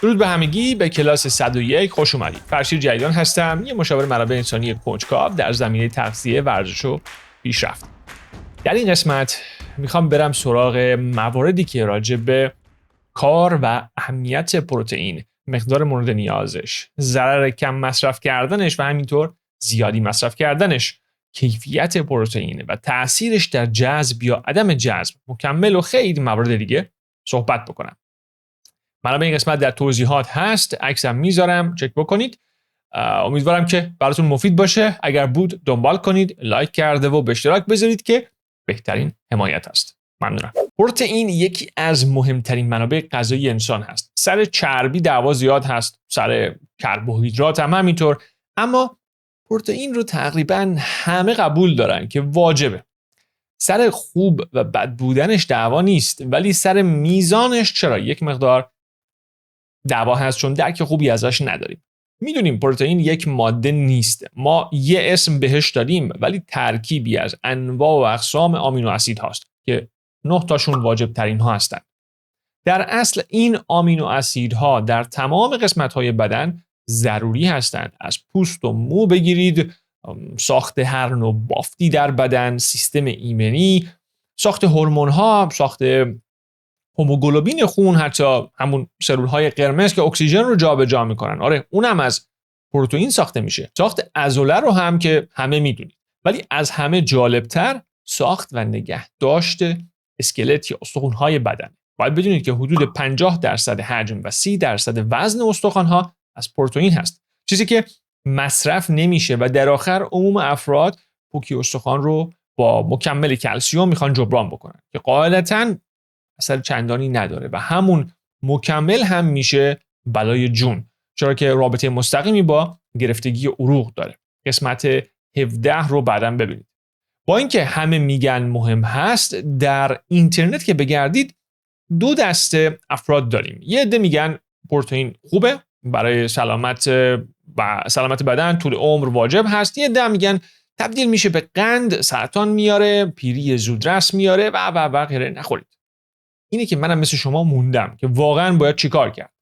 درود به همگی، به کلاس 101 خوش اومدید. فرشید جدیدان هستم، یه مشاور منابع انسانی کنجکاو در زمینه تغذیه، ورزش و پیشرفت. در این قسمت میخوام برم سراغ مواردی که راجع به کار و اهمیت پروتئین، مقدار مورد نیازش، ضرر کم مصرف کردنش و همینطور زیادی مصرف کردنش، کیفیت پروتئین و تأثیرش در جذب یا عدم جذب مکمل و خیلی موارد دیگه صحبت بکنم. منابع این قسمت در توضیحات هست، عکسم میذارم، چک بکنید. امیدوارم که براتون مفید باشه. اگر بود دنبال کنید، لایک کرده و به اشتراک بذارید که بهترین حمایت است. ممنونم. پروتئین یکی از مهمترین منابع غذایی انسان هست. سر چربی دعوا زیاد هست، سر کربوهیدرات هم همینطور، اما پروتئین رو تقریبا همه قبول دارن که واجبه. سر خوب و بد بودنش دعوا نیست، ولی سر میزانش چرا یک مقدار دعوا هست، چون درک خوبی ازش نداریم. میدونیم پروتئین یک ماده نیست، ما یه اسم بهش دادیم، ولی ترکیبی از انواع و اقسام آمینو اسید هاست که 9 تاشون واجب ترین ها هستند. در اصل این آمینو اسیدها در تمام قسمت های بدن ضروری هستند. از پوست و مو بگیرید، ساخت هر نوع بافتی در بدن، سیستم ایمنی، ساخت هورمون ها، ساخت هموگلوبین خون، حتی همون سلول های قرمز که اکسیژن رو جابجا میکنن، آره اونم از پروتئین ساخته میشه. ساخت عضله رو هم که همه میدونید، ولی از همه جالبتر ساخت و نگهداشت اسکلت یا استخوان های بدن. باید بدونید که حدود 50% حجم و 30% وزن استخوان ها از پروتئین هست، چیزی که مصرف نمیشه و در آخر عموم افراد پوکی استخوان رو با مکمل کلسیم میخوان جبران بکنن که قاعدتاً اثر چندانی نداره و همون مکمل هم میشه بلای جون، چرا که رابطه مستقیمی با گرفتگی عروق داره. قسمت 17 رو بعداً ببینید. با اینکه همه میگن مهم هست، در اینترنت که بگردید 2 دسته افراد داریم. یه عده میگن پروتئین خوبه برای سلامت بدن، طول عمر واجب هست. یه عده میگن تبدیل میشه به قند، سرطان میاره، پیری زودرس میاره و غیره، نخورید. اینه که منم مثل شما موندم که واقعا باید چیکار کرد.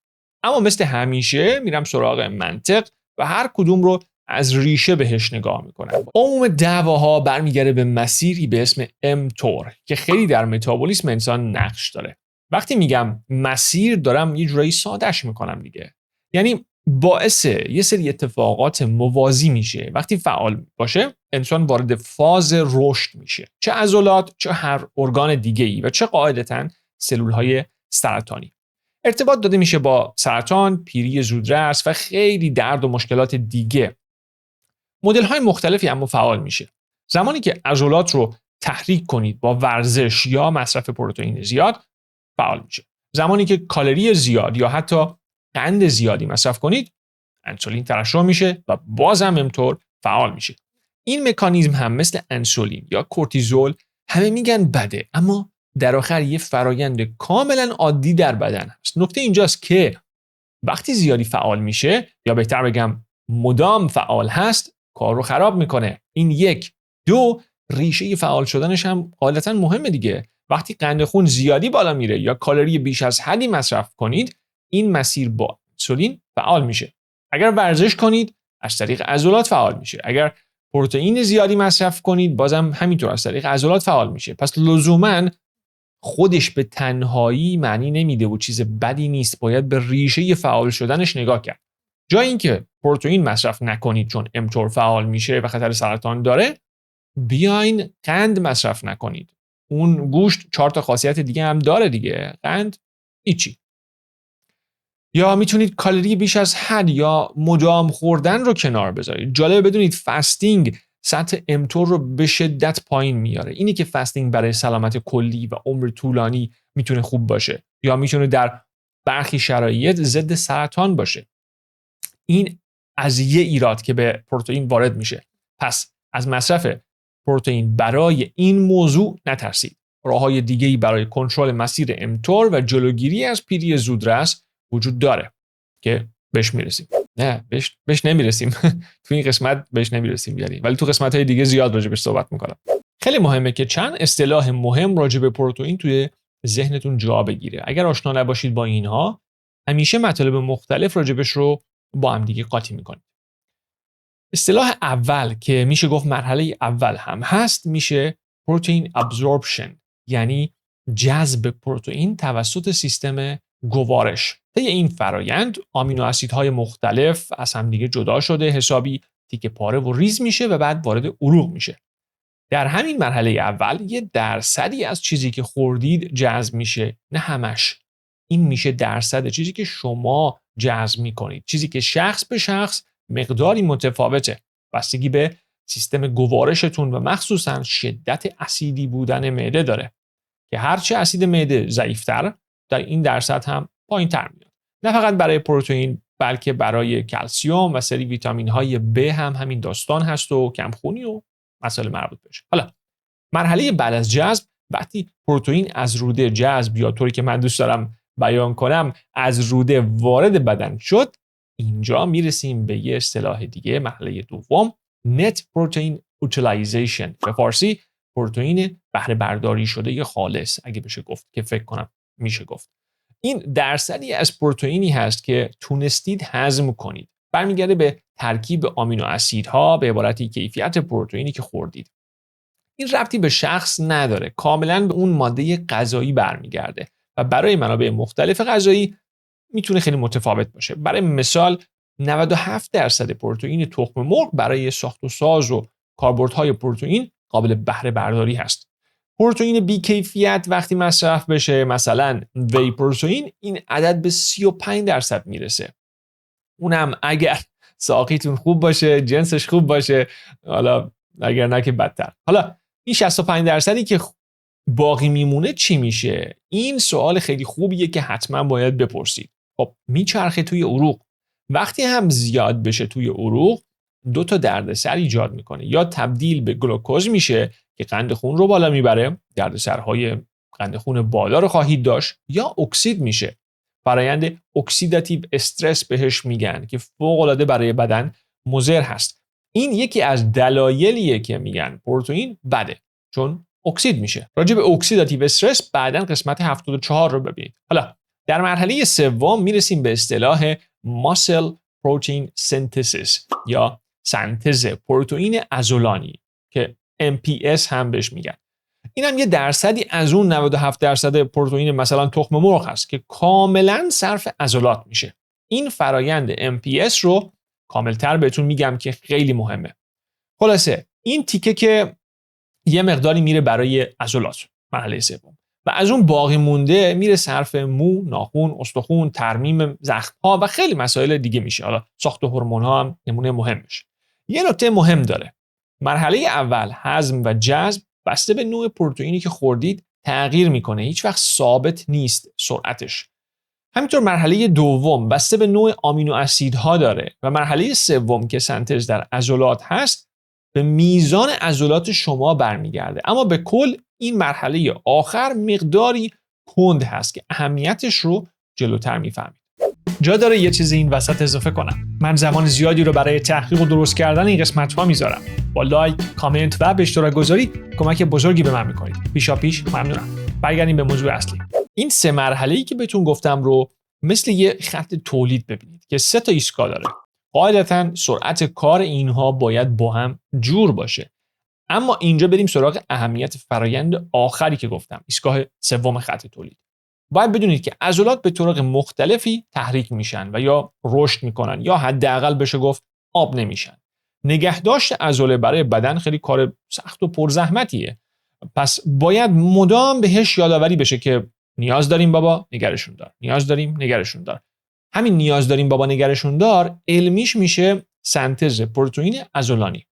اما مثل همیشه میرم سراغ منطق و هر کدوم رو از ریشه بهش نگاه میکنم. عموم دعواها برمیگرده به مسیری به اسم mTOR که خیلی در متابولیسم انسان نقش داره. وقتی میگم مسیر، دارم یه جورایی سادهش میکنم دیگه. یعنی باعث یه سری اتفاقات موازی میشه. وقتی فعال باشه، انسان وارد فاز رشد میشه، چه عضلات، چه هر ارگان دیگه‌ای و چه قاعدتاً سلول‌های سرطانی. ارتباط داده میشه با سرطان، پیری زودرس و خیلی درد و مشکلات دیگه. مدل‌های مختلفی اما فعال میشه. زمانی که عضلات رو تحریک کنید با ورزش یا مصرف پروتئین زیاد، فعال میشه. زمانی که کالری زیاد یا حتی قند زیادی مصرف کنید، انسولین ترشح میشه و بازم همینطور فعال میشه. این مکانیزم هم مثل انسولین یا کورتیزول همه میگن بده، اما در آخر یه فرایند کاملا عادی در بدن هست. نکته اینجاست که وقتی زیادی فعال میشه، یا بهتر بگم مدام فعال هست، کار رو خراب میکنه. این 1. 2. ریشه فعال شدنش هم غالبا مهمه دیگه. وقتی قند خون زیادی بالا میره یا کالری بیش از حدی مصرف کنید، این مسیر با انسولین فعال میشه. اگر ورزش کنید، از طریق عضلات فعال میشه. اگر پروتئین زیادی مصرف کنید، بازم همینطور از طریق عضلات فعال میشه. پس لزوماً خودش به تنهایی معنی نمیده و چیز بدی نیست. باید به ریشه فعال شدنش نگاه کرد. جای اینکه پروتئین مصرف نکنید چون mTOR فعال میشه و خطر سرطان داره، بیاین قند مصرف نکنید. اون گوشت 4 تا خاصیت دیگه هم داره دیگه، قند هیچی. یا میتونید کالری بیش از حد یا مدام خوردن رو کنار بذارید. جالب بدونید فاستینگ سطح mTOR رو به شدت پایین میاره. اینی که فاستینگ برای سلامت کلی و عمر طولانی میتونه خوب باشه یا میتونه در برخی شرایط ضد سرطان باشه. این از یه ایراد که به پروتئین وارد میشه. پس از مصرف پروتئین برای این موضوع نترسید. راه‌های دیگه‌ای برای کنترل مسیر mTOR و جلوگیری از پیری زودرس وجود داره که بهش میرسیم. نه بهش نمیرسیم. تو این قسمت بهش نمیرسیم یعنی، ولی تو قسمت‌های دیگه زیاد راجع بهش صحبت می‌کنم. خیلی مهمه که چند اصطلاح مهم راجع به پروتئین توی ذهنتون جا بگیره. اگر آشنا نباشید با اینها، همیشه مطالب مختلف راجبش رو با هم دیگه قاطی میکنید. اصطلاح اول که میشه گفت مرحله اول هم هست میشه پروتئین ابزوربشن، یعنی جذب پروتئین توسط سیستم گوارش. طی این فرایند آمینو اسیدهای مختلف از هم دیگه جدا شده، حسابی تیکه پاره و ریز میشه و بعد وارد عروق میشه. در همین مرحله اول یه درصدی از چیزی که خوردید جذب میشه، نه همش. این میشه درصد چیزی که شما جذب میکنید، چیزی که شخص به شخص مقداری متفاوته، بستگی به سیستم گوارشتون و مخصوصا شدت اسیدی بودن معده داره که هرچه اسید معده ضعیفتر در این درصد هم پایینتر میاد. نه فقط برای پروتئین بلکه برای کلسیم و سری ویتامین های B هم همین داستان هست و کمخونی و مسائل مربوط بشه. حالا مرحله بعد از جذب، وقتی پروتئین از روده جذب یا طوری که من دوست دارم بیان کنم از روده وارد بدن شد، اینجا میرسیم به یه اصطلاح دیگه، مرحله دوم، net protein utilization، به فارسی پروتئین بهره برداری شده خالص اگه بشه گفت، که فکر کنم میشه گفت. این درصدی از پروتئینی هست که تونستید هضم کنید. برمیگرده به ترکیب آمینو اسیدها، به عبارتی کیفیت پروتئینی که خوردید. این ربطی به شخص نداره، کاملا به اون ماده غذایی برمیگرده و برای منابع مختلف غذایی میتونه خیلی متفاوت باشه. برای مثال 97% پروتئین تخم مرغ برای ساخت و ساز و کاربردهای پروتئین قابل بهره برداری هست. پروتئین بی‌کیفیت وقتی مصرف بشه، مثلا وی پروتئین، این عدد به 35% میرسه. اونم اگر ساقیتون خوب باشه، جنسش خوب باشه، حالا اگر نه که بدتر. حالا این 65% که باقی میمونه چی میشه؟ این سوال خیلی خوبیه که حتما باید بپرسید. خب میچرخه توی عروق. وقتی هم زیاد بشه توی عروق، دو تا دردسر ایجاد میکنه. یا تبدیل به گلوکوز میشه که قند خون رو بالا میبره، دردسرهای قند خون بالا رو خواهید داشت، یا اکسید میشه. فرایند اکسیداتیو استرس بهش میگن که فوق العاده برای بدن مضر هست. این یکی از دلایلیه که میگن پروتئین بده، چون اکسید میشه. راجع به اکسیداتیو استرس بعداً قسمت 74 رو ببینید. حالا در مرحله سوم میرسیم به اصطلاح muscle protein synthesis یا سنتز پروتئین عضلانی که MPS هم بهش میگن. این هم یه درصدی از اون 97% پروتئین مثلا تخم مرغ هست که کاملا صرف عضلات میشه. این فرایند MPS رو کاملتر بهتون میگم که خیلی مهمه. خلاصه این تیکه که یه مقداری میره برای عضلات، مرحله سوم، و از اون باقی مونده میره صرف مو، ناخن، استخون، ترمیم زخم‌ها و خیلی مسائل دیگه میشه. حالا ساخت هورمون‌ها هم نمونه مهمش. یه نکته مهم داره. مرحله اول هضم و جذب بسته به نوع پروتئینی که خوردید تغییر میکنه، هیچ وقت ثابت نیست سرعتش. همینطور مرحله دوم بسته به نوع آمینو اسیدها داره و مرحله سوم که سنتز در عضلات هست به میزان عضلات شما برمیگرده. اما به کل این مرحله آخر مقداری کند هست که اهمیتش رو جلوتر میفهمید. جا داره یه چیزی این وسط اضافه کنم. من زمان زیادی رو برای تحقیق و درست کردن این قسمت‌ها میذارم. با لایک، کامنت و به اشتراک گذاری کمک بزرگی به من میکنید. پیشاپیش ممنونم. برگردیم به موضوع اصلی. این سه مرحله‌ای که بهتون گفتم رو مثل یه خط تولید ببینید که 3 تا ایستگاه داره. قاعدتاً سرعت کار اینها باید با هم جور باشه. اما اینجا بریم سراغ اهمیت فرایند آخری که گفتم، ایستگاه سوم خط تولید. باید بدونید که عضلات به طرق مختلفی تحریک میشن و یا رشد میکنن یا حداقل بشه گفت آب نمیشن. نگهداشت عضله برای بدن خیلی کار سخت و پرزحمتیه. پس باید مدام بهش یادآوری بشه که نیاز داریم بابا نگرشون دار، نیاز داریم نگرشون دار. همین نیاز داریم بابا نگرشون دار علمیش میشه سنتز پروتئین عضلانی.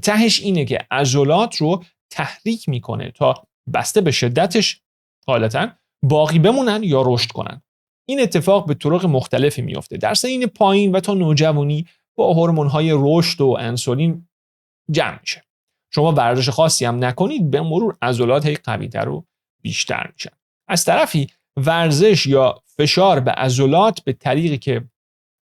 تهش اینه که عضلات رو تحریک میکنه تا بسته به شدتش غالباً باقی بمونن یا رشد کنن. این اتفاق به طرق مختلفی میفته. در سنین پایین و تا نوجوانی با هورمون‌های رشد و انسولین جمع میشه. شما ورزش خاصی هم نکنید، به مرور عضلات هی قوی‌تر و بیشتر میشن. از طرفی ورزش یا فشار به عضلات به طریقی که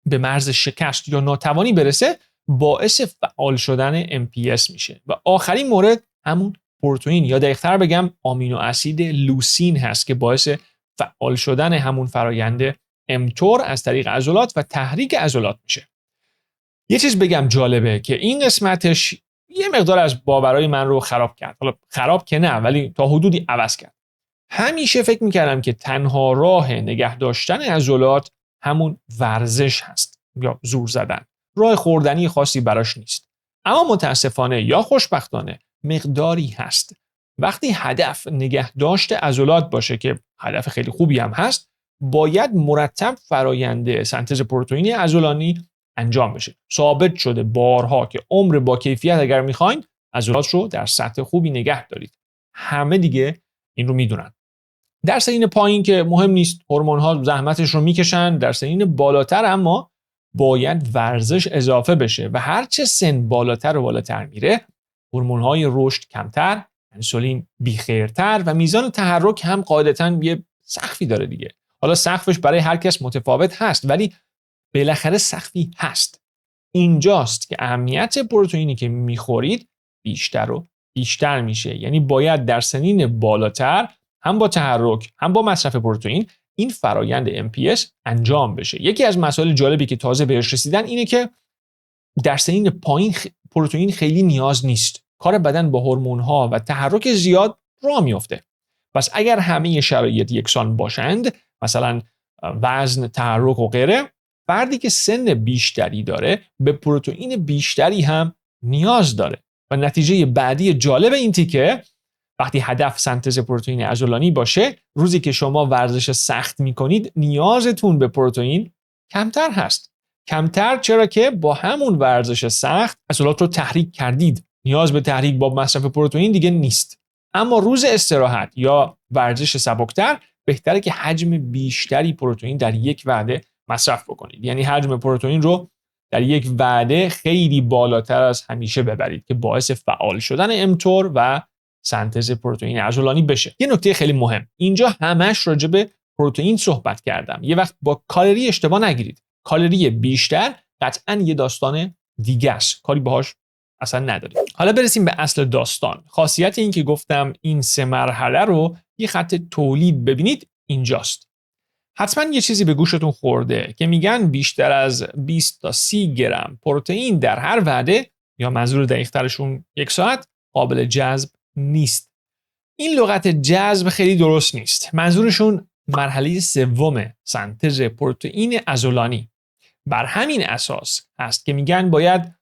به مرز شکست یا ناتوانی برسه باعث فعال شدن MPS میشه. و آخرین مورد همون پروتئین یا دقیق‌تر بگم آمینو اسید لوسین هست که باعث فعال شدن همون فرایند mTOR از طریق عضلات و تحریک عضلات میشه. یه چیز بگم جالبه که این قسمتش یه مقدار از باورهای من رو خراب کرد. حالا خراب که نه، ولی تا حدودی عوض کرد. همیشه فکر میکردم که تنها راه نگه داشتن عضلات همون ورزش هست یا زور زدن. راه خوردنی خاصی براش نیست. اما متاسفانه یا خوشبختانه مقداری هست. وقتی هدف نگه داشت عضلات باشه که هدف خیلی خوبی هم هست، باید مرتب فرآیند سنتز پروتئین عضلانی انجام بشه. ثابت شده بارها که عمر با کیفیت اگر میخواین عضلات رو در سطح خوبی نگه دارید. همه دیگه این رو میدونن. در سنین پایین که مهم نیست، هورمون ها زحمتش رو میکشن. در سنین بالاتر اما باید ورزش اضافه بشه و هرچه سن بالاتر و بالاتر میره، هورمون های رشد کمتر، انسولین بیخیرتر و میزان تحرک هم قاعدتاً یه سقفی داره دیگه. حالا سقفش برای هر کس متفاوت هست، ولی بالاخره سقفی هست. اینجاست که اهمیت پروتئینی که میخورید بیشتر و بیشتر میشه. یعنی باید در سنین بالاتر هم با تحرک هم با مصرف پروتئین این فرایند MPS انجام بشه. یکی از مسائل جالبی که تازه بهش رسیدن اینه که در سنین پایین پروتئین خیلی نیاز نیست. کار بدن با هورمون‌ها و تحرک زیاد راه میفته. پس اگر همه شرایط یکسان باشند، مثلا وزن، تحرک و غیره، فردی که سن بیشتری داره به پروتئین بیشتری هم نیاز داره. و نتیجه بعدی جالب این تیکه، وقتی هدف سنتز پروتئین عضلانی باشه، روزی که شما ورزش سخت میکنید نیازتون به پروتئین کمتر هست. کمتر چرا که با همون ورزش سخت عضلات رو تحریک کردید. نیاز به تحریک با مصرف پروتئین دیگه نیست. اما روز استراحت یا ورزش سبکتر بهتره که حجم بیشتری پروتئین در یک وعده مصرف بکنید. یعنی حجم پروتئین رو در یک وعده خیلی بالاتر از همیشه ببرید که باعث فعال شدن mTOR و سنتز پروتئین عضلانی بشه. یه نکته خیلی مهم، اینجا همش راجع به پروتئین صحبت کردم. یه وقت با کالری اشتباه نگیرید. کالری بیشتر قطعاً یه داستان دیگه است. کاری باهاش اصلا نداریم. حالا برسیم به اصل داستان. خاصیت این که گفتم این 3 مرحله رو یه خط تولید ببینید اینجاست. حتما یه چیزی به گوشتون خورده که میگن بیشتر از 20 تا 30 گرم پروتئین در هر وعده، یا منظور دقیق‌ترشون 1 ساعت، قابل جذب نیست. این لغت جذب خیلی درست نیست. منظورشون مرحله 3 سنتز پروتئین عضلانی. بر همین اساس هست که میگن باید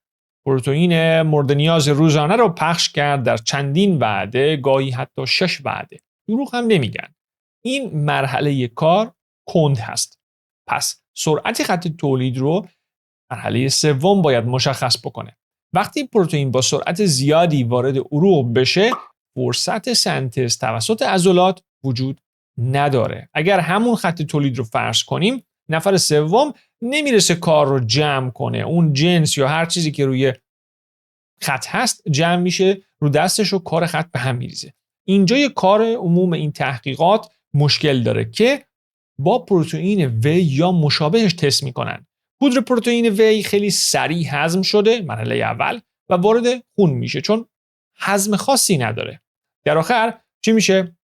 پروتئین مورد نیاز روزانه رو پخش کرد در چندین وعده، گاهی حتی 6 وعده. دروغ هم نمیگن. این مرحله کار کند هست. پس سرعت خط تولید رو مرحله 3 باید مشخص بکنه. وقتی پروتئین با سرعت زیادی وارد عروق بشه، فرصت سنتز توسط عضلات وجود نداره. اگر همون خط تولید رو فرض کنیم، نفر 3 نمیرسه کار رو جمع کنه. اون جنس یا هر چیزی که روی خط هست جمع میشه رو دستش و کار خط به هم میریزه. اینجا یه کار عموم این تحقیقات مشکل داره که با پروتئین وی یا مشابهش تست میکنن. پودر پروتئین وی خیلی سریع هضم شده مرحله اول و وارد خون میشه چون هضم خاصی نداره. در آخر چی میشه؟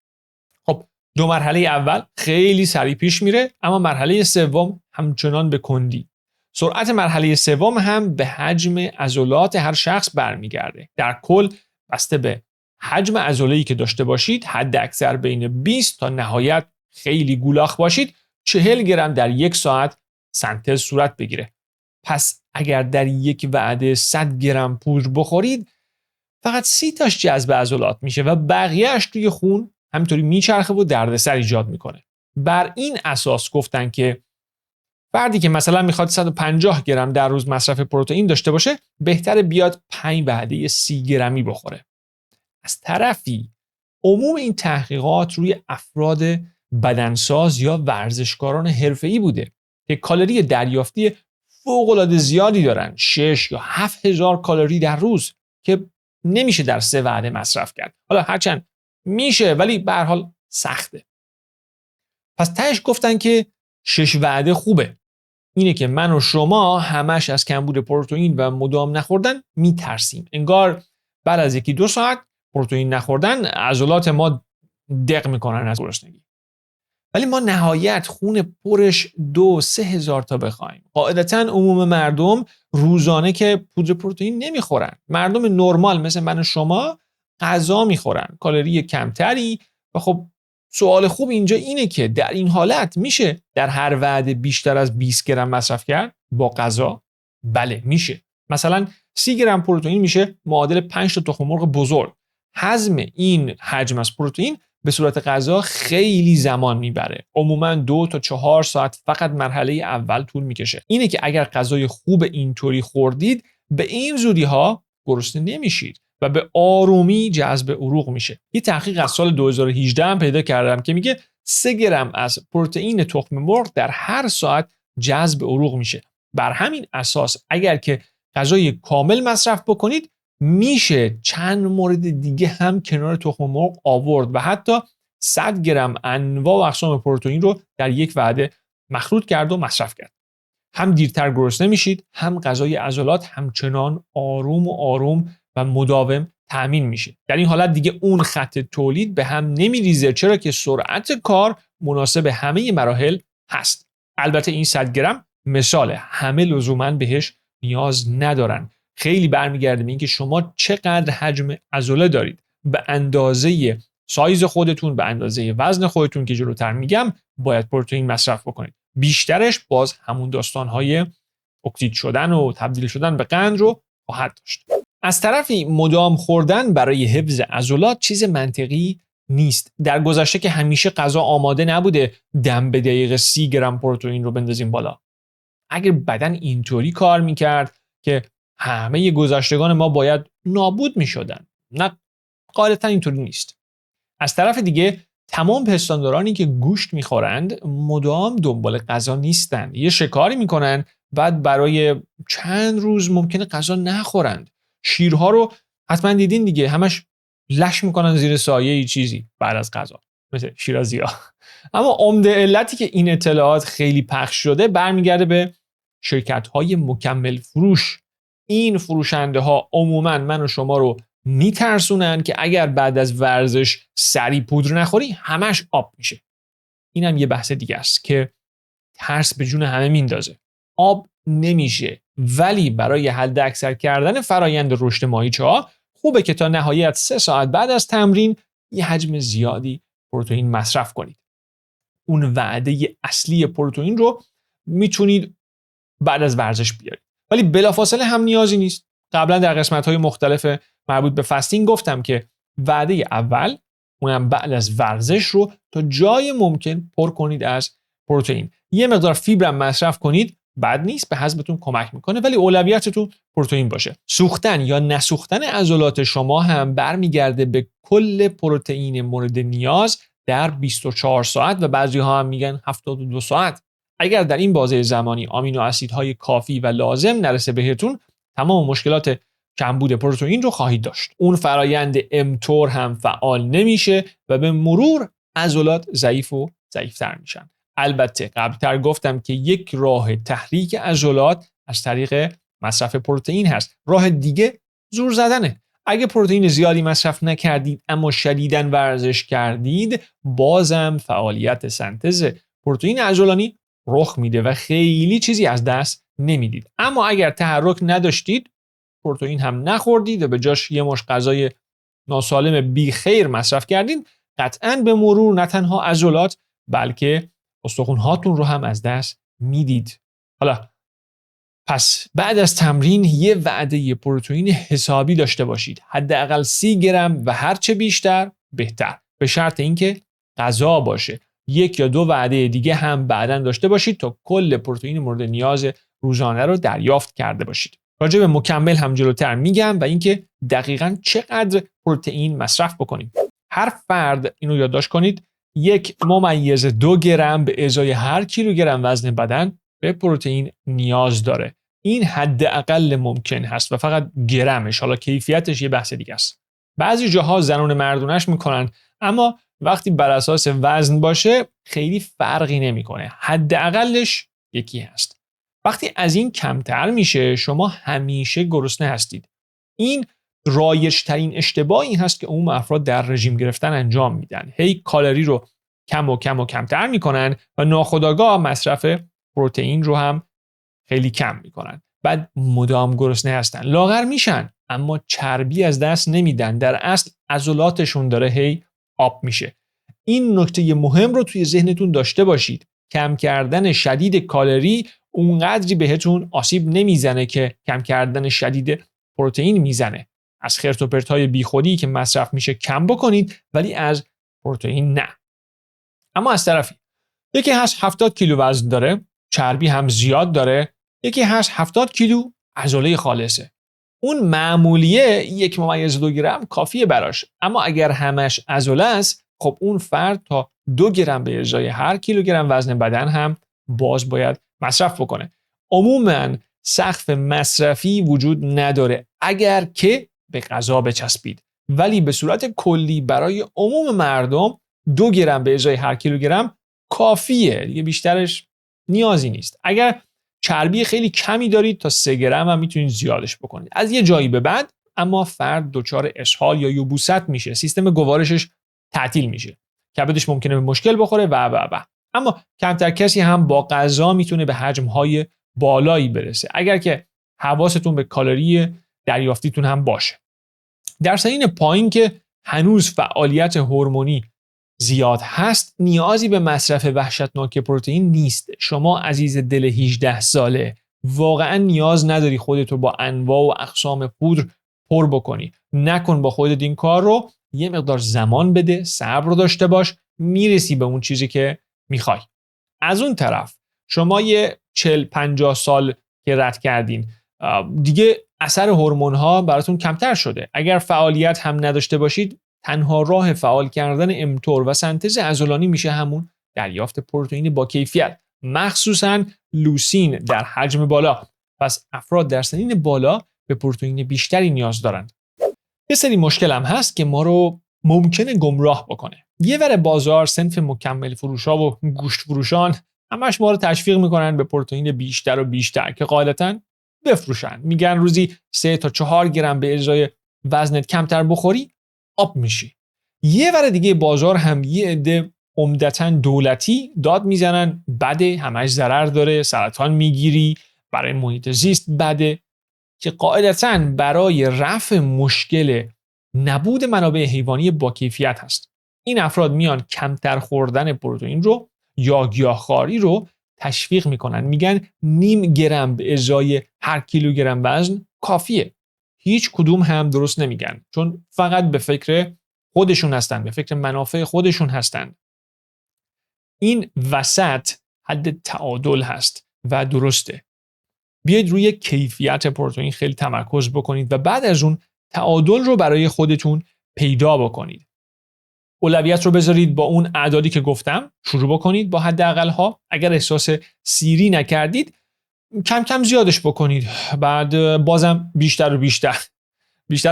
خب 2 مرحله اول خیلی سریع پیش میره، اما مرحله 3 همچنان به کندی. سرعت مرحله 3 هم به حجم عضلات هر شخص برمیگرده. در کل بسته به حجم عضله‌ای که داشته باشید، حد اکثر بین 20 تا نهایت خیلی گولاخ باشید 40 گرم در 1 ساعت سنتز صورت بگیره. پس اگر در یک وعده 100 گرم پودر بخورید، فقط 30 تاش جذب عضلات میشه و بقیه‌اش توی خون همینطوری میچرخه و دردسر ایجاد میکنه. بر این اساس گفتن که فردی که مثلا میخواد 150 گرم در روز مصرف پروتئین داشته باشه، بهتره بیاد 5 وعده 30 گرمی بخوره. از طرفی عموم این تحقیقات روی افراد بدنساز یا ورزشکاران حرفه‌ای بوده که کالری دریافتی فوق‌العاده زیادی دارن، 6 یا 7000 کالری در روز که نمیشه در 3 وعده مصرف کرد. حالا هرچند میشه ولی به هر حال سخته. پس تهش گفتن که 6 وعده خوبه. اینه که من و شما همش از کمبود پروتئین و مدام نخوردن میترسیم. انگار بعد از 1-2 ساعت پروتئین نخوردن عضلات ما دق میکنن از گرسنگی. ولی ما نهایت خون پرش 2-3 هزار تا بخوایم. قاعدتا عموم مردم روزانه که پودر پروتئین نمیخورن. مردم نرمال مثل من و شما غذا میخورن، کالری کمتری. و خب سوال خوب اینجا اینه که در این حالت میشه در هر وعده بیشتر از 20 گرم مصرف کرد با غذا؟ بله میشه. مثلا 30 گرم پروتئین میشه معادل 5 تا تخم مرغ بزرگ. هضم این حجم از پروتئین به صورت غذا خیلی زمان میبره. عموما 2 تا 4 ساعت فقط مرحله اول طول میکشه. اینه که اگر غذای خوب اینطوری خوردید به این زودی ها گرسنه نمیشید و به آرومی جذب عروق میشه. یه تحقیق از سال 2018 هم پیدا کردم که میگه 3 گرم از پروتئین تخم مرغ در هر ساعت جذب عروق میشه. بر همین اساس اگر که غذای کامل مصرف بکنید میشه چند مورد دیگه هم کنار تخم مرغ آورد و حتی 100 گرم انواع و اقسام پروتئین رو در یک وعده مخلوط کرد و مصرف کرد. هم دیرتر گرسنه میشید، هم غذای عضلات همچنان آروم و مداوم تأمین میشه. در این حالت دیگه اون خط تولید به هم نمیریزه، چرا که سرعت کار مناسب همه مراحل هست. البته این 100 گرم مثاله، همه لزوما بهش نیاز ندارن. خیلی برمیگرده به اینکه شما چقدر حجم عضله دارید. به اندازه سایز خودتون، به اندازه وزن خودتون که جلوتر میگم باید پروتئین مصرف بکنید. بیشترش باز همون داستانهای اکسید شدن و تبدیل شدن به قند رو خواهد داشت. از طرفی مدام خوردن برای حفظ عضلات چیز منطقی نیست. در گذشته که همیشه غذا آماده نبوده دم به دقیقه 30 گرم پروتئین رو بندازیم بالا. اگر بدن اینطوری کار میکرد که همه گذشتگان ما باید نابود میشدن. نه، غالبا اینطوری نیست. از طرف دیگه تمام پستاندارانی که گوشت میخورند مدام دنبال غذا نیستن. یه شکاری میکنن بعد برای چند روز ممکنه غذا نخورند. شیرها رو حتما دیدین دیگه، همش لش میکنن زیر سایه چیزی بعد از غذا، مثل شیرازی‌ها. اما عمده علتی که این اطلاعات خیلی پخش شده برمیگرده به شرکت‌های مکمل فروش. این فروشنده ها عموما من و شما رو میترسونن که اگر بعد از ورزش سری پودر نخوری همش آب میشه. این هم یه بحث دیگه است که ترس به جون همه میندازه. آب نمیشه، ولی برای حد اکثر کردن فرایند رشد ماهیچه‌ها خوبه که تا نهایت 3 ساعت بعد از تمرین یه حجم زیادی پروتئین مصرف کنید. اون وعده اصلی پروتئین رو میتونید بعد از ورزش بیارید، ولی بلافاصله هم نیازی نیست. قبلا در قسمت‌های مختلف مربوط به فستینگ گفتم که وعده اول، اونم بعد از ورزش، رو تا جای ممکن پر کنید از پروتئین. یه مقدار فیبر هم مصرف کنید، بد نیست، به هضمتون کمک میکنه، ولی اولویتتون پروتئین باشه. سوختن یا نسوختن عضلات شما هم برمیگرده به کل پروتئین مورد نیاز در 24 ساعت و بعضی‌ها هم میگن 72 ساعت. اگر در این بازه زمانی آمینو اسیدهای کافی و لازم نرسه بهتون، تمام مشکلات کمبود پروتئین رو خواهید داشت. اون فرایند امتور هم فعال نمیشه و به مرور عضلات ضعیف و ضعیف‌تر میشن. البته قبلتر گفتم که یک راه تحریک عضلات از طریق مصرف پروتئین هست. راه دیگه زور زدنه. اگه پروتئین زیادی مصرف نکردید اما شدیداً ورزش کردید، بازم فعالیت سنتز پروتئین عضلانی رخ میده و خیلی چیزی از دست نمیدید. اما اگر تحرک نداشتید، پروتئین هم نخوردید و به جاش یه مش غذای ناسالم بی خیر مصرف کردید، قطعاً به مرور نه تنها عضلات بلکه استخوان‌هاتون رو هم از دست میدید. حالا پس بعد از تمرین یه وعده پروتئین حسابی داشته باشید. حداقل 30 گرم و هرچه بیشتر بهتر، به شرط اینکه غذا باشه. 1 یا 2 وعده دیگه هم بعداً داشته باشید تا کل پروتئین مورد نیاز روزانه رو دریافت کرده باشید. راجع به مکمل هم جلوتر میگم و اینکه دقیقاً چقدر پروتئین مصرف بکنیم. هر فرد اینو یادداشت کنید 1.2 گرم به ازای هر کیلوگرم وزن بدن به پروتئین نیاز داره. این حداقل ممکن هست و فقط گرمش، حالا کیفیتش یه بحث دیگه است. بعضی جاها زنان مردونش میکنن، اما وقتی بر اساس وزن باشه خیلی فرقی نمیکنه. حداقلش یکی هست. وقتی از این کمتر میشه شما همیشه گرسنه هستید. این رایج ترین اشتباه این هست که عموم افراد در رژیم گرفتن انجام میدن. هی کالری رو کم و کمتر میکنن و ناخودآگاه مصرف پروتئین رو هم خیلی کم میکنن. بعد مدام گرسنه هستن، لاغر میشن اما چربی از دست نمیدن. در اصل عضلاتشون داره هی آب میشه. این نکته مهم رو توی ذهنتون داشته باشید. کم کردن شدید کالری اونقدری بهتون آسیب نمیزنه که کم کردن شدید پروتئین میزنه. از خرت و پرتای بیخودی که مصرف میشه کم بکنید، ولی از پروتئین نه. اما از طرفی یکی هست 70 کیلو وزن داره، چربی هم زیاد داره. یکی هست 70 کیلو عضله خالصه. اون معمولیه 1.2 گرم کافیه براش. اما اگر همش عضله است، خب اون فرد تا 2 گرم به ازای هر کیلوگرم وزن بدن هم باز باید مصرف بکنه. عموماً سقف مصرفی وجود نداره اگر که به غذا بچسبید، ولی به صورت کلی برای عموم مردم 2 گرم به ازای هر کیلوگرم کافیه. دیگه بیشترش نیازی نیست. اگر چربی خیلی کمی دارید تا 3 گرم هم میتونید زیادش بکنید. از یه جایی به بعد اما فرد دچار اسهال یا یبوست میشه، سیستم گوارشش تعطیل میشه، کبدش ممکنه به مشکل بخوره و. اما کمتر کسی هم با غذا میتونه به حجم‌های بالایی برسه اگر که حواستون به کالری دریافتیتون هم باشه. در سنین پایین که هنوز فعالیت هورمونی زیاد هست، نیازی به مصرف وحشتناک پروتئین نیست. شما عزیز دل 18 ساله واقعا نیاز نداری خودتو با انواع و اقسام پودر پر بکنی. نکن با خودت این کار رو. یه مقدار زمان بده، صبر داشته باش، میرسی به اون چیزی که میخوای. از اون طرف شما یه 40-50 سال که رد کردین، دیگه اثر هورمون ها براتون کمتر شده. اگر فعالیت هم نداشته باشید، تنها راه فعال کردن امتور و سنتز عضلانی میشه همون دریافت پروتئین با کیفیت، مخصوصاً لوسین در حجم بالا. پس افراد در سنین بالا به پروتئین بیشتری نیاز دارند. یه سری مشکل هم هست که ما رو ممکنه گمراه بکنه. یه ور بازار صنف مکمل فروشا و گوشت فروشان همش ما رو تشویق میکنن به پروتئین بیشتر و بیشتر که قاعدتاً بفروشن. میگن روزی 3 تا 4 گرم به ازای وزنت کمتر بخوری آب میشی. یه ور دیگه بازار هم یه عده عمدتاً دولتی داد میزنن بده، همش ضرر داره، سرطان میگیری، برای محیط زیست بده، که قاعدتاً برای رفع مشکل نبود منابع حیوانی با کیفیت هست. این افراد میان کمتر خوردن پروتئین رو یا گیاهخواری رو تشویق میکنن. میگن 0.5 گرم به ازای هر کیلوگرم وزن کافیه. هیچ کدوم هم درست نمیگن، چون فقط به فکر خودشون هستن، به فکر منافع خودشون هستن. این وسط حد تعادل هست و درسته. بیاید روی کیفیت پروتئین خیلی تمرکز بکنید و بعد از اون تعادل رو برای خودتون پیدا بکنید. اولویت رو بذارید با اون اعدادی که گفتم، شروع بکنید با حداقل ها. اگر احساس سیری نکردید، کم کم زیادش بکنید. بعد بازم بیشتر و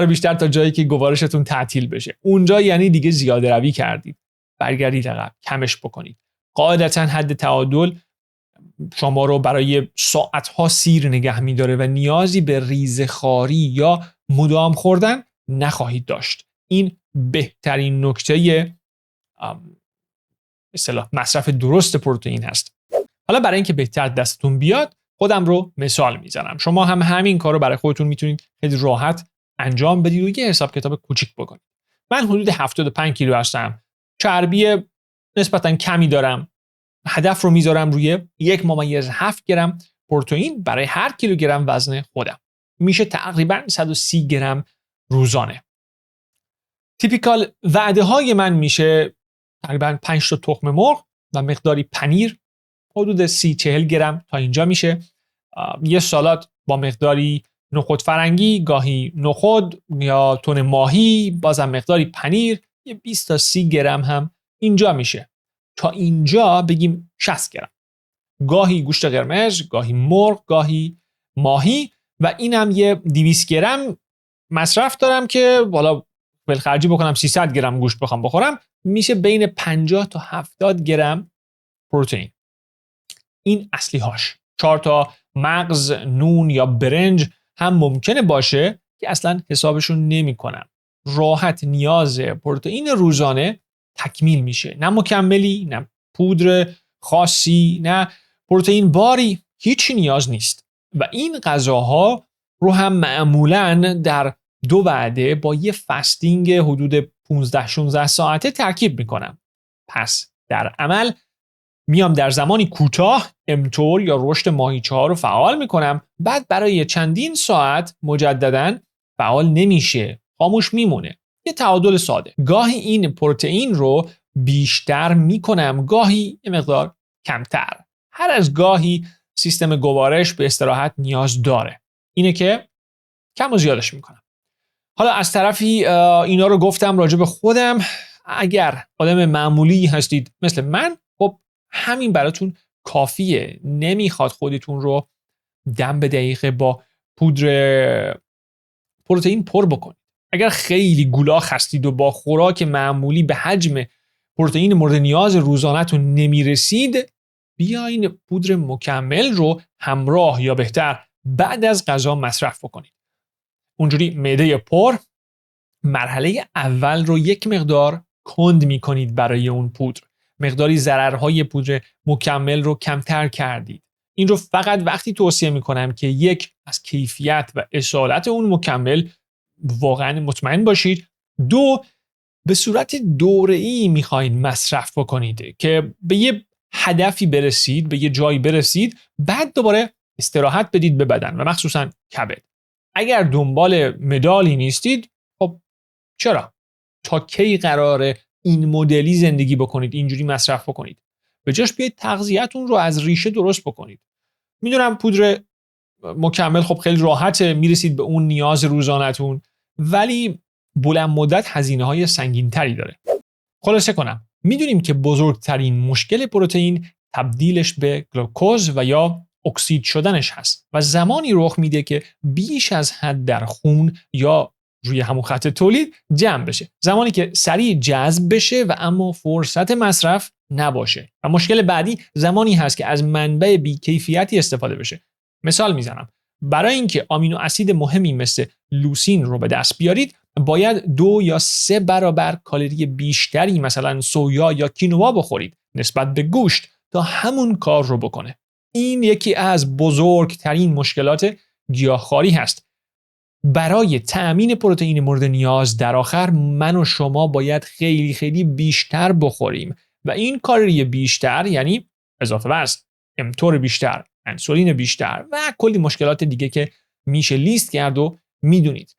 بیشتر تا جایی که گوارشتون تعطیل بشه. اونجا یعنی دیگه زیاده روی کردید. برگردید عقب، کمش بکنید. قاعدتاً حد تعادل شما رو برای ساعتها سیر نگه می‌داره و نیازی به ریزخواری یا مدام خوردن نخواهید داشت. این بهترین نکته اصطلاح مصرف درست پروتئین هست. حالا برای اینکه بهتر دستتون بیاد، خودم رو مثال میزنم. شما هم همین کارو برای خودتون میتونید خیلی راحت انجام بدید و یه حساب کتاب کوچیک بکنید. من حدود 75 کیلو هستم. چربی نسبتاً کمی دارم. هدف رو میذارم روی 1.7 گرم پروتئین برای هر کیلوگرم وزن خودم. میشه تقریباً 130 گرم روزانه. تیپیکال وعده های من میشه تقریباً 5 تا تخم مرغ و مقداری پنیر حدود 30-40 گرم تا اینجا میشه. یه سالاد با مقداری نخود فرنگی، گاهی نخود یا تن ماهی، بازم مقداری پنیر، یه 20 تا 30 گرم هم اینجا میشه. تا اینجا بگیم 60 گرم. گاهی گوشت قرمز، گاهی مرغ، گاهی ماهی و اینم یه 200 گرم مصرف دارم که بالا بالخرجی بکنم 300 گرم گوشت بخوام بخورم، میشه بین 50 تا 70 گرم پروتئین. این اصلی هاش. 4 تا مغز، نون یا برنج هم ممکنه باشه که اصلا حسابشون نمی کنم. راحت نیاز پروتئین روزانه تکمیل میشه. نه مکملی، نه پودر خاصی، نه پروتئین باری، هیچی نیاز نیست. و این غذاها رو هم معمولاً در 2 وعده با یه فستینگ حدود 15-16 ساعته ترکیب میکنم. پس در عمل میام در زمانی کوتاه امتور یا رشد ماهیچه‌ها رو فعال میکنم، بعد برای چندین ساعت مجدداً فعال نمیشه، خاموش میمونه. یه تعادل ساده. گاهی این پروتئین رو بیشتر میکنم، گاهی یه مقدار کمتر. هر از گاهی سیستم گوارش به استراحت نیاز داره. اینه که کم و زیادش میکنم. حالا از طرفی اینا رو گفتم راجع به خودم. اگر آدم معمولی هستید مثل من، خب همین براتون کافیه. نمیخواد خودتون رو دم به دقیقه با پودر پروتئین پر بکنید. اگر خیلی گولاخ هستید و با خوراک معمولی به حجم پروتئین مورد نیاز روزانه‌تون نمیرسید، بیاین پودر مکمل رو همراه یا بهتر بعد از غذا مصرف بکنید. اونجوری معده پر مرحله اول رو یک مقدار کند میکنید برای اون پودر. مقداری ضررهای پودر مکمل رو کمتر کردید. این رو فقط وقتی توصیه میکنم که یک، از کیفیت و اصالت اون مکمل واقعا مطمئن باشید. 2، به صورت دوره‌ای میخواین مصرف بکنید که به یه هدفی برسید، به یه جایی برسید، بعد دوباره استراحت بدید به بدن و مخصوصا کبد. اگر دنبال مدالی نیستید، خب چرا؟ تا کی قراره این مدلی زندگی بکنید، اینجوری مصرف بکنید؟ به جاش بیاید تغذیه‌تون رو از ریشه درست بکنید. میدونم پودر مکمل خب خیلی راحته، میرسید به اون نیاز روزانه‌تون، ولی بلند مدت هزینه‌های سنگین‌تری داره. خلاصه کنم، میدونیم که بزرگترین مشکل پروتئین تبدیلش به گلوکوز و یا اکسید شدنش هست و زمانی رخ میده که بیش از حد در خون یا روی همون خط تولید جمع بشه. زمانی که سریع جذب بشه و اما فرصت مصرف نباشه. و مشکل بعدی زمانی هست که از منبع بی‌کیفیتی استفاده بشه. مثال میزنم. برای اینکه آمینو اسید مهمی مثل لوسین رو به دست بیارید، باید 2 یا 3 برابر کالری بیشتری مثلا سویا یا کینوا بخورید نسبت به گوشت تا همون کار رو بکنه. این یکی از بزرگترین مشکلات گیاهخواری هست. برای تأمین پروتئین مورد نیاز در آخر من و شما باید خیلی خیلی بیشتر بخوریم و این کالری بیشتر یعنی اضافه وزن، امتور بیشتر، انسولین بیشتر و کلی مشکلات دیگه که میشه لیست کرد و میدونید.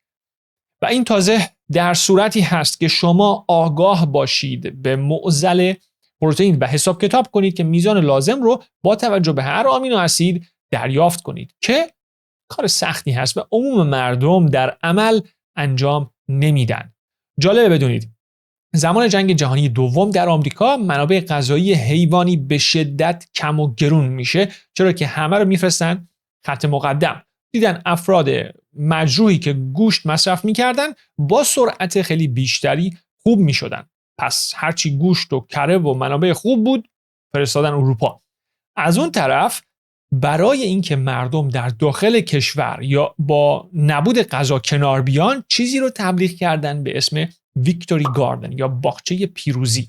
و این تازه در صورتی هست که شما آگاه باشید به معضل پروتئین و حساب کتاب کنید که میزان لازم رو با توجه به هر آمینو اسید دریافت کنید که کار سختی هست و عموم مردم در عمل انجام نمیدن. جالبه بدونید زمان جنگ جهانی دوم در آمریکا منابع غذایی حیوانی به شدت کم و گرون میشه، چرا که همه رو میفرستن خط مقدم. دیدن افراد مجروحی که گوشت مصرف میکردن با سرعت خیلی بیشتری خوب میشدن. پس هرچی گوشت و کره و منابع خوب بود فرستادن اروپا. از اون طرف برای اینکه مردم در داخل کشور یا با نبود غذا کنار بیان، چیزی رو تبلیغ کردن به اسم ویکتوری گاردن یا باغچه پیروزی.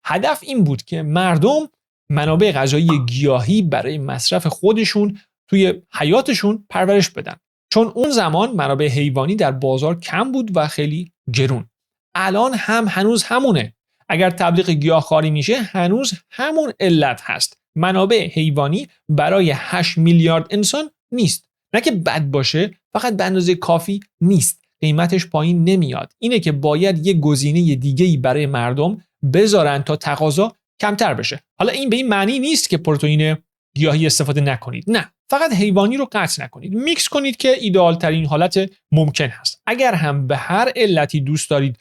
هدف این بود که مردم منابع غذایی گیاهی برای مصرف خودشون توی حیاتشون پرورش بدن، چون اون زمان منابع حیوانی در بازار کم بود و خیلی گرون. الان هم هنوز همونه. اگر تبلیغ گیاهخواری میشه هنوز همون علت هست. منابع حیوانی برای 8 میلیارد انسان نیست. نه که بد باشه، فقط به اندازه کافی نیست. قیمتش پایین نمیاد. اینه که باید یه گزینه دیگه‌ای برای مردم بذارن تا تقاضا کمتر بشه. حالا این به این معنی نیست که پروتئین گیاهی استفاده نکنید. نه، فقط حیوانی رو قطع نکنید. میکس کنید که ایدئال ترین حالت ممکن هست. اگر هم به هر علتی دوست دارید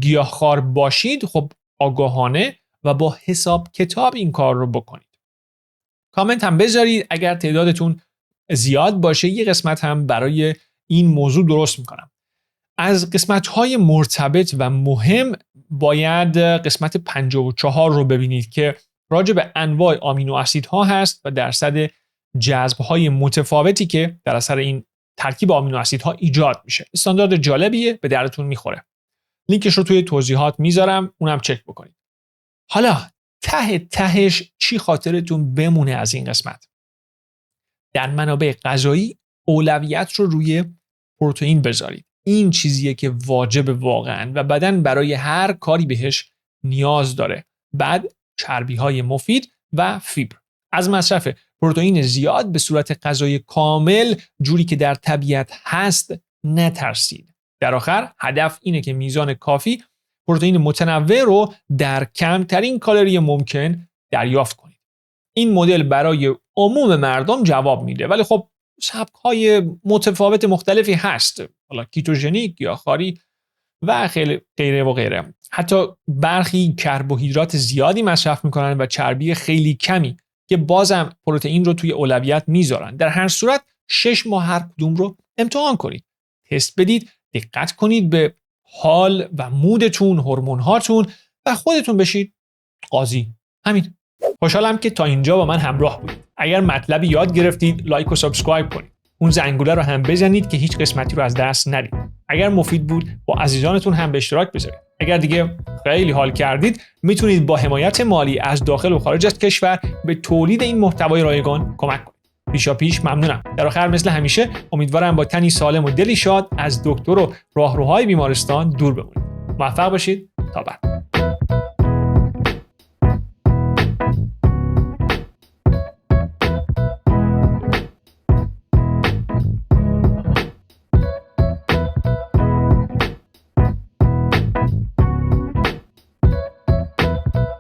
گیاهخوار باشید، خب آگاهانه و با حساب کتاب این کار رو بکنید. کامنت هم بذارید اگر تعدادتون زیاد باشه، یه قسمت هم برای این موضوع درست میکنم. از قسمت‌های مرتبط و مهم باید قسمت 54 رو ببینید که راجع به انواع آمینو اسیدها هست و درصد جذب‌های متفاوتی که در اثر این ترکیب آمینو اسیدها ایجاد میشه. استاندارد جالبیه، به درتون میخوره. لینکش رو توی توضیحات میذارم، اونم چک بکنید. حالا تهش چی خاطرتون بمونه از این قسمت؟ در منابع غذایی اولویت رو روی پروتئین بذارید. این چیزیه که واجب واقعا و بدن برای هر کاری بهش نیاز داره. بعد چربی‌های مفید و فیبر. از مصرف پروتئین زیاد به صورت غذای کامل جوری که در طبیعت هست نترسید. در آخر هدف اینه که میزان کافی پروتئین متنوع رو در کمترین کالری ممکن دریافت کنید. این مدل برای عموم مردم جواب میده، ولی خب سبک‌های متفاوت مختلفی هست، حالا کیتوژنیک یا خاری و خیلی غیره و غیره. حتی برخی کربوهیدرات زیادی مصرف میکنن و چربی خیلی کمی که بازم پروتئین رو توی اولویت میذارن. در هر صورت 6 ماه هر کدوم رو امتحان کنید، تست بدید، دقت کنید به حال و مودتون، هورمون‌هاتون و خودتون بشید قاضی. همین. خوشحالم که تا اینجا با من همراه بودید. اگر مطلبی یاد گرفتید لایک و سابسکرایب کنید. اون زنگوله رو هم بزنید که هیچ قسمتی رو از دست ندید. اگر مفید بود با عزیزانتون هم به اشتراک بذارید. اگر دیگه خیلی حال کردید میتونید با حمایت مالی از داخل و خارج از کشور به تولید این محتوای رایگان کمک کنید. پیشاپیش ممنونم. در آخر مثل همیشه امیدوارم با تنی سالم و دلی شاد از دکتر و راهروهای بیمارستان دور بمونید. موفق باشید. تا بعد.